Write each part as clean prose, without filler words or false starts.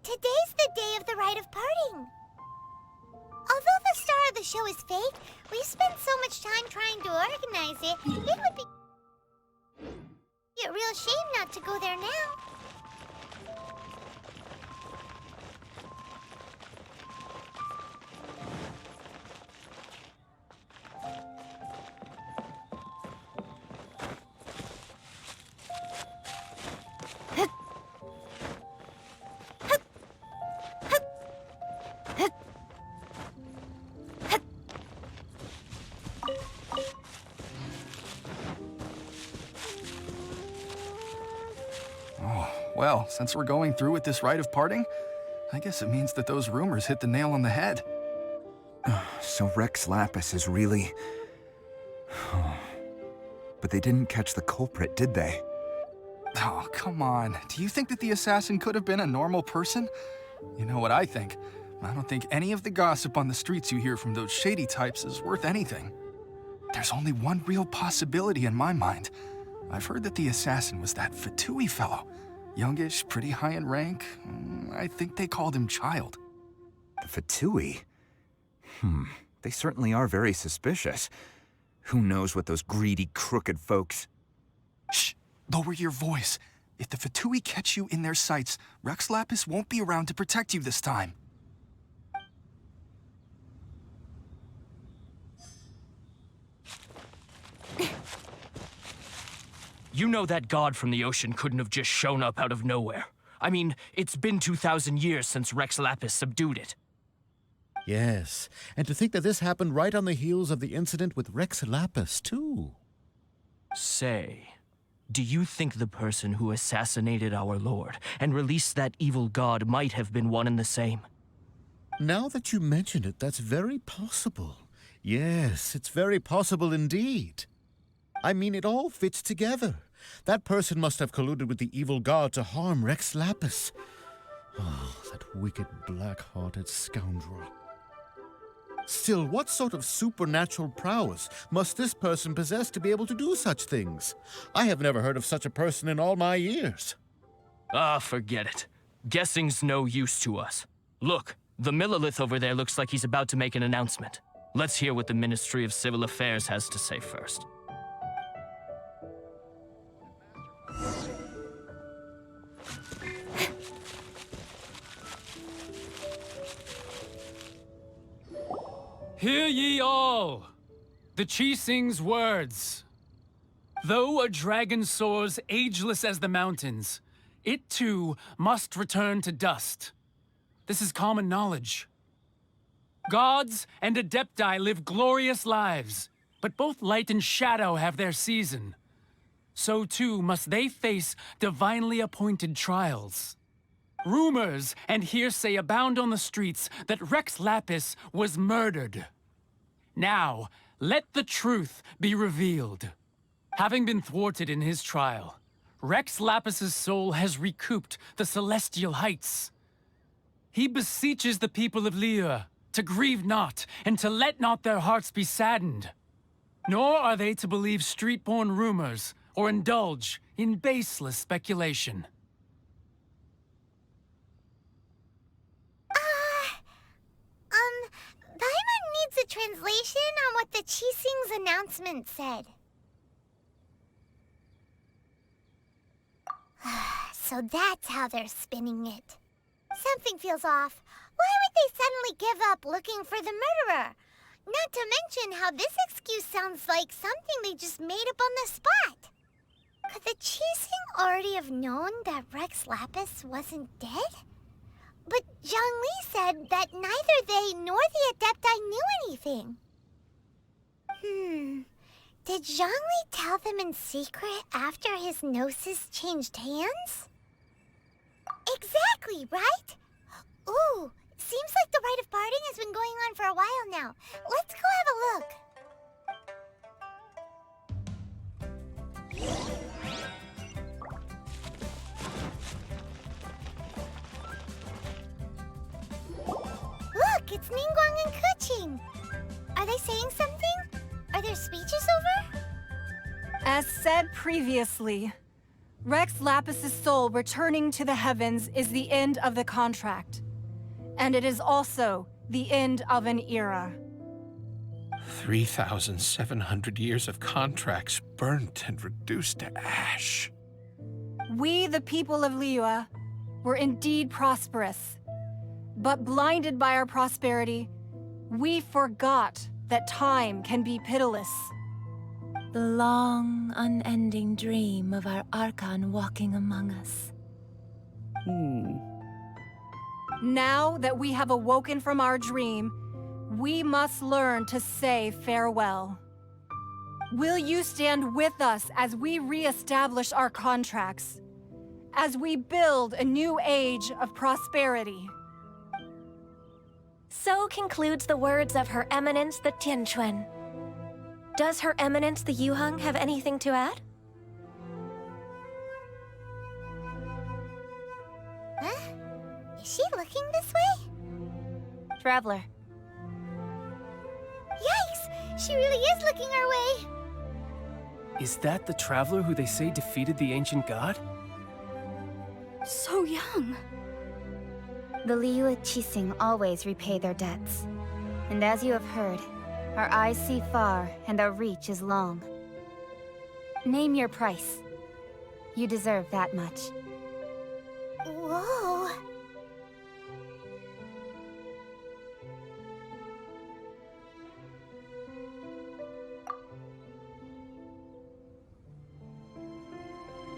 Today's the day of the Rite of Parting. Although the star of the show is fake, we've spent so much time trying to organize it, it would be a real shame not to go there now. Well, since we're going through with this rite of parting, I guess it means that those rumors hit the nail on the head. So Rex Lapis is really... But they didn't catch the culprit, did they? Oh, come on. Do you think that the assassin could have been a normal person? You know what I think. I don't think any of the gossip on the streets you hear from those shady types is worth anything. There's only one real possibility in my mind. I've heard that the assassin was that Fatui fellow. Youngish, pretty high in rank. I think they called him Child. The Fatui? They certainly are very suspicious. Who knows what those greedy, crooked folks... Shh! Lower your voice. If the Fatui catch you in their sights, Rex Lapis won't be around to protect you this time. You know that god from the ocean couldn't have just shown up out of nowhere. I mean, it's been 2,000 years since Rex Lapis subdued it. Yes, and to think that this happened right on the heels of the incident with Rex Lapis, too. Say, do you think the person who assassinated our lord and released that evil god might have been one and the same? Now that you mention it, that's very possible. Yes, it's very possible indeed. I mean, it all fits together. That person must have colluded with the evil god to harm Rex Lapis. Oh, that wicked, black-hearted scoundrel. Still, what sort of supernatural prowess must this person possess to be able to do such things? I have never heard of such a person in all my years. Ah, forget it. Guessing's no use to us. Look, the Millilith over there looks like he's about to make an announcement. Let's hear what the Ministry of Civil Affairs has to say first. Hear ye all, the Chising's words. Though a dragon soars ageless as the mountains, it too must return to dust. This is common knowledge. Gods and Adepti live glorious lives, but both light and shadow have their season. So too must they face divinely appointed trials. Rumors and hearsay abound on the streets that Rex Lapis was murdered. Now, let the truth be revealed. Having been thwarted in his trial, Rex Lapis's soul has recouped the celestial heights. He beseeches the people of Liyue to grieve not and to let not their hearts be saddened. Nor are they to believe street-born rumors or indulge in baseless speculation. Paimon needs a translation on what the Chising's announcement said. So that's how they're spinning it. Something feels off. Why would they suddenly give up looking for the murderer? Not to mention how this excuse sounds like something they just made up on the spot. Could the Chising already have known that Rex Lapis wasn't dead? But Zhongli said that neither they nor the Adepti knew anything. Did Zhongli tell them in secret after his gnosis changed hands? Exactly, right? Ooh, seems like the rite of parting has been going on for a while now. Let's go have a look. Look, it's Ningguang and Keqing. Are they saying something? Are their speeches over? As said previously, Rex Lapis's soul returning to the heavens is the end of the contract. And it is also the end of an era. 3,700 years of contracts burnt and reduced to ash. We, the people of Liyue, were indeed prosperous. But blinded by our prosperity, we forgot that time can be pitiless. The long, unending dream of our Archon walking among us. Now that we have awoken from our dream, we must learn to say farewell. Will you stand with us as we re-establish our contracts? As we build a new age of prosperity? So concludes the words of Her Eminence the Tianquan. Does Her Eminence the Yuheng have anything to add? Huh? Is she looking this way? Traveler. Yikes! She really is looking our way! Is that the traveler who they say defeated the ancient god? So young. The Liyue Qixing always repay their debts. And as you have heard, our eyes see far and our reach is long. Name your price. You deserve that much. Whoa!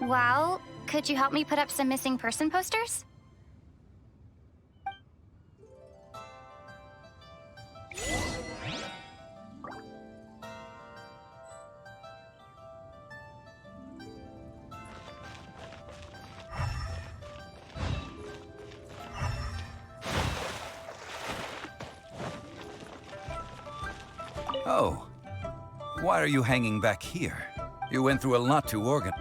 Well, could you help me put up some missing person posters? Oh. Why are you hanging back here? You went through a lot to organize.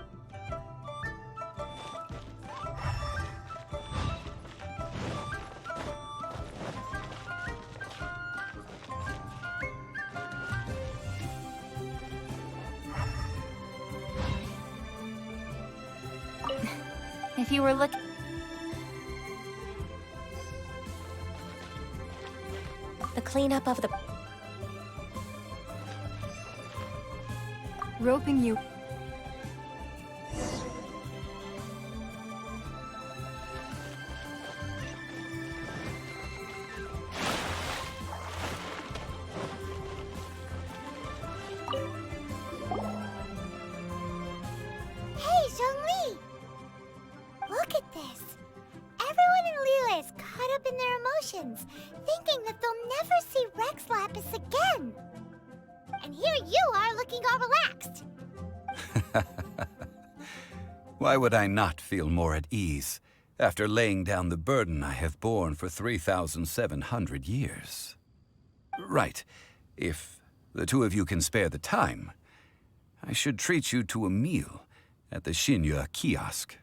If you were looking... The cleanup of the... Roping you. Hey, Zhongli! Look at this. Everyone in Liyue is caught up in their emotions, thinking that they'll never see Rex Lapis again. And here you are looking all relaxed. Why would I not feel more at ease after laying down the burden I have borne for 3,700 years? Right. If the two of you can spare the time, I should treat you to a meal at the Xinyue kiosk.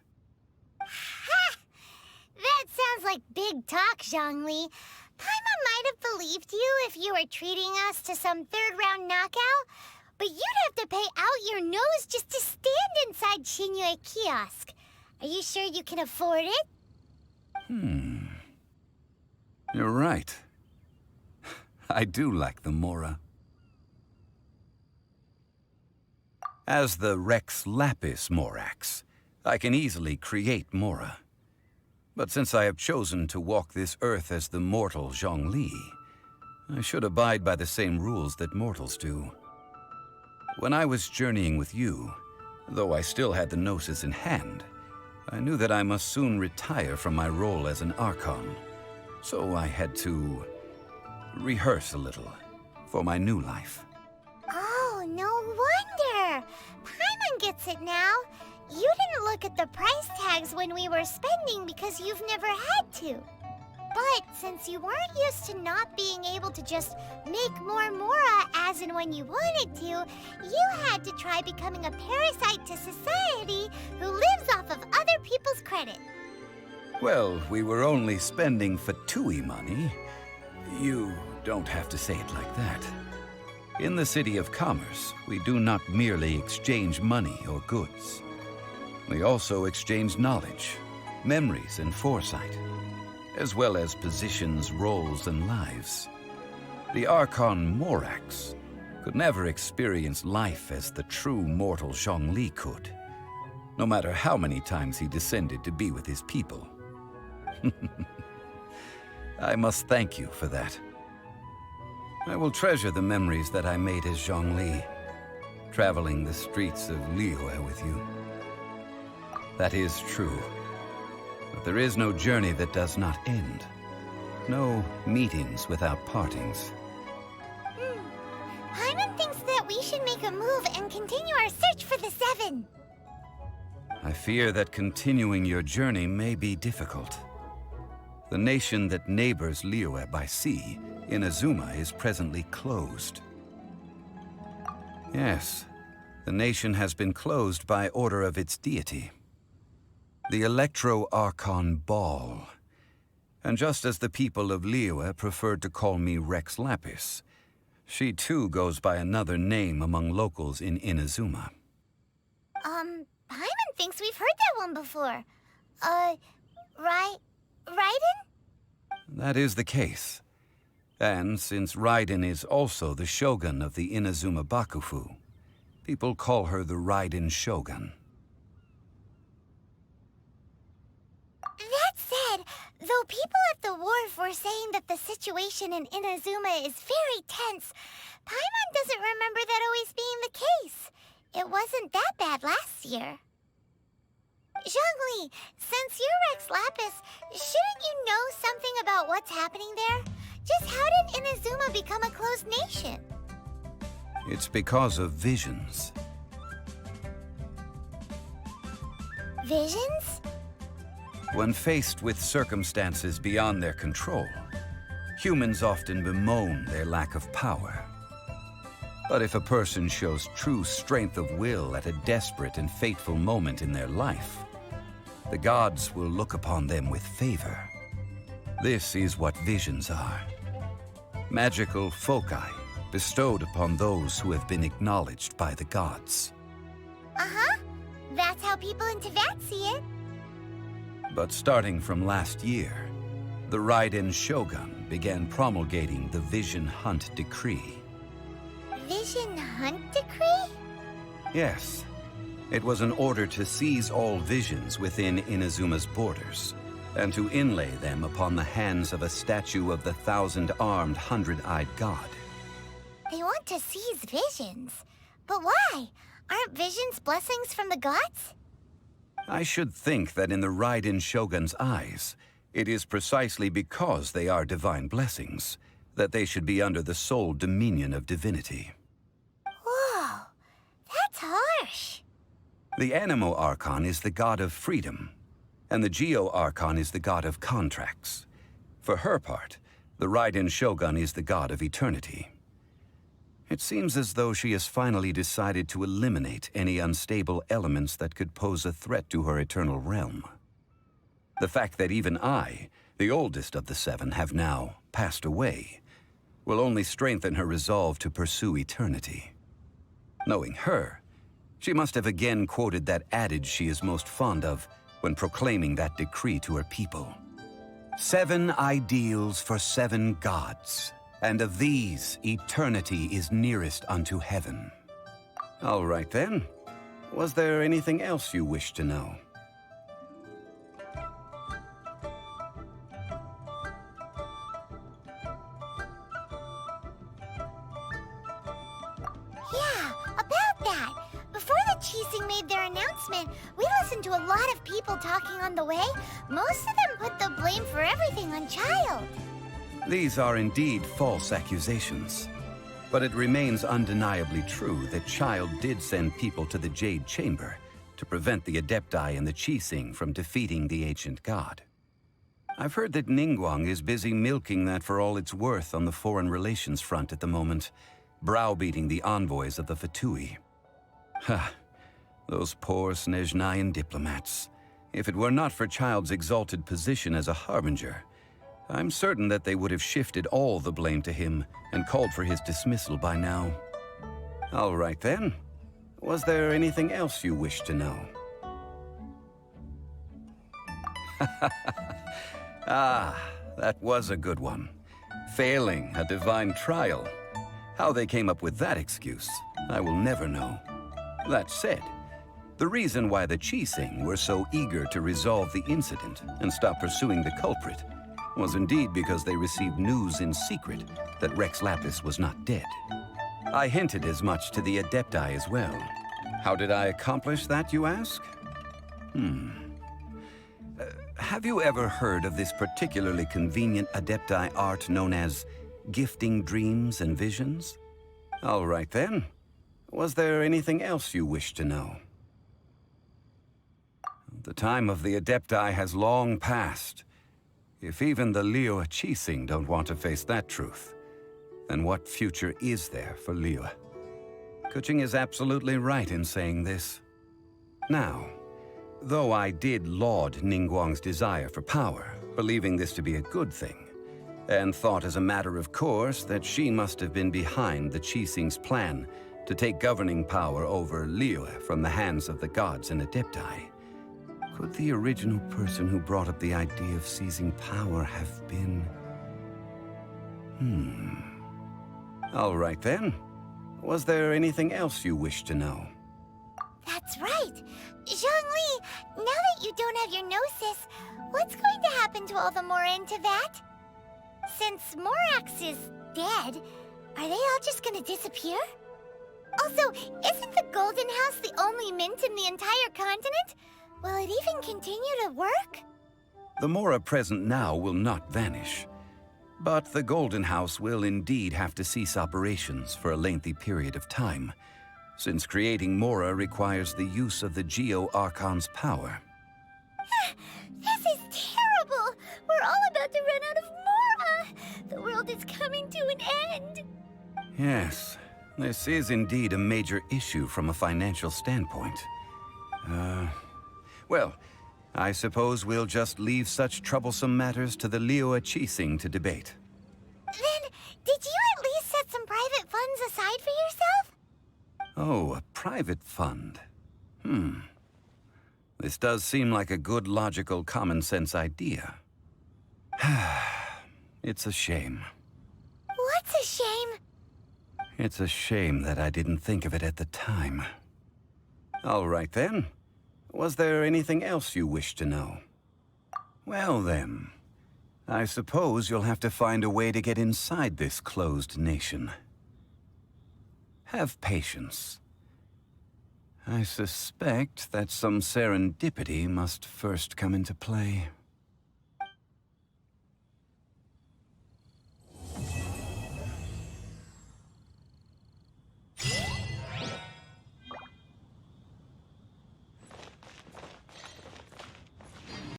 Ha! That sounds like big talk, Zhongli. Paimon might have believed you if you were treating us to some third-round knockout, but you'd have to pay out your nose just to stand inside Xinyue kiosk. Are you sure you can afford it? You're right. I do like the Mora. As the Rex Lapis Morax, I can easily create Mora. But since I have chosen to walk this earth as the mortal Zhongli, I should abide by the same rules that mortals do. When I was journeying with you, though I still had the Gnosis in hand, I knew that I must soon retire from my role as an Archon. So I had to rehearse a little for my new life. Oh, no wonder. Paimon gets it now. You didn't look at the price tags when we were spending because you've never had to. But since you weren't used to not being able to just make more Mora as and when you wanted to, you had to try becoming a parasite to society who lives off of other people's credit. Well, we were only spending Fatui money. You don't have to say it like that. In the City of Commerce, we do not merely exchange money or goods. We also exchanged knowledge, memories, and foresight, as well as positions, roles, and lives. The Archon Morax could never experience life as the true mortal Zhongli could, no matter how many times he descended to be with his people. I must thank you for that. I will treasure the memories that I made as Zhongli, traveling the streets of Liyue with you. That is true. But there is no journey that does not end. No meetings without partings. Paimon thinks that we should make a move and continue our search for the Seven. I fear that continuing your journey may be difficult. The nation that neighbors Liyue by sea, Inazuma, is presently closed. Yes, the nation has been closed by order of its deity, the Electro-Archon Ball. And just as the people of Liyue preferred to call me Rex Lapis, she too goes by another name among locals in Inazuma. Paimon thinks we've heard that one before. Raiden? That is the case. And since Raiden is also the shogun of the Inazuma Bakufu, people call her the Raiden Shogun. That said, though people at the wharf were saying that the situation in Inazuma is very tense, Paimon doesn't remember that always being the case. It wasn't that bad last year. Zhongli, since you're Rex Lapis, shouldn't you know something about what's happening there? Just how did Inazuma become a closed nation? It's because of visions. Visions? When faced with circumstances beyond their control, humans often bemoan their lack of power. But if a person shows true strength of will at a desperate and fateful moment in their life, the gods will look upon them with favor. This is what visions are. Magical foci bestowed upon those who have been acknowledged by the gods. Uh-huh. That's how people in Teyvat see it. But starting from last year, the Raiden Shogun began promulgating the Vision Hunt Decree. Vision Hunt Decree? Yes. It was an order to seize all visions within Inazuma's borders, and to inlay them upon the hands of a statue of the 1,000-armed, 100-eyed god. They want to seize visions. But why? Aren't visions blessings from the gods? I should think that in the Raiden Shogun's eyes, it is precisely because they are divine blessings that they should be under the sole dominion of divinity. Whoa, that's harsh. The Anemo Archon is the god of freedom, and the Geo Archon is the god of contracts. For her part, the Raiden Shogun is the god of eternity. It seems as though she has finally decided to eliminate any unstable elements that could pose a threat to her eternal realm. The fact that even I, the oldest of the seven, have now passed away, will only strengthen her resolve to pursue eternity. Knowing her, she must have again quoted that adage she is most fond of when proclaiming that decree to her people. 7 ideals for 7 gods, and of these, eternity is nearest unto heaven. All right then. Was there anything else you wished to know? Yeah, about that. Before the Qixing made their announcement, we listened to a lot of people talking on the way. Most of them put the blame for everything on Child. These are indeed false accusations. But it remains undeniably true that Child did send people to the Jade Chamber to prevent the Adepti and the Qixing from defeating the ancient god. I've heard that Ningguang is busy milking that for all it's worth on the foreign relations front at the moment, browbeating the envoys of the Fatui. Ha! Those poor Snezhnayan diplomats. If it were not for Child's exalted position as a harbinger, I'm certain that they would have shifted all the blame to him and called for his dismissal by now. All right then. Was there anything else you wished to know? Ah, that was a good one. Failing a divine trial. How they came up with that excuse, I will never know. That said, the reason why the Qixing were so eager to resolve the incident and stop pursuing the culprit was indeed because they received news in secret that Rex Lapis was not dead. I hinted as much to the Adepti as well. How did I accomplish that, you ask? Have you ever heard of this particularly convenient Adepti art known as gifting dreams and visions? All right then. Was there anything else you wish to know? The time of the Adepti has long passed. If even the Liyue Qixing don't want to face that truth, then what future is there for Liyue? Kuching is absolutely right in saying this. Now, though I did laud Ningguang's desire for power, believing this to be a good thing, and thought as a matter of course that she must have been behind the Qixing's plan to take governing power over Liyue from the hands of the gods and Adepti, could the original person who brought up the idea of seizing power have been... All right then. Was there anything else you wish to know? That's right. Zhongli, now that you don't have your gnosis, what's going to happen to all the Mora in Teyvat? Since Morax is dead, are they all just gonna disappear? Also, isn't the Golden House the only mint in the entire continent? Will it even continue to work? The Mora present now will not vanish. But the Golden House will indeed have to cease operations for a lengthy period of time, since creating Mora requires the use of the Geo-Archon's power. This is terrible! We're all about to run out of Mora! The world is coming to an end! Yes, this is indeed a major issue from a financial standpoint. Well, I suppose we'll just leave such troublesome matters to the Liyue Qixing to debate. Then, did you at least set some private funds aside for yourself? Oh, a private fund. This does seem like a good, logical, common-sense idea. It's a shame. What's a shame? It's a shame that I didn't think of it at the time. All right then. Was there anything else you wish to know? Well then, I suppose you'll have to find a way to get inside this closed nation. Have patience. I suspect that some serendipity must first come into play.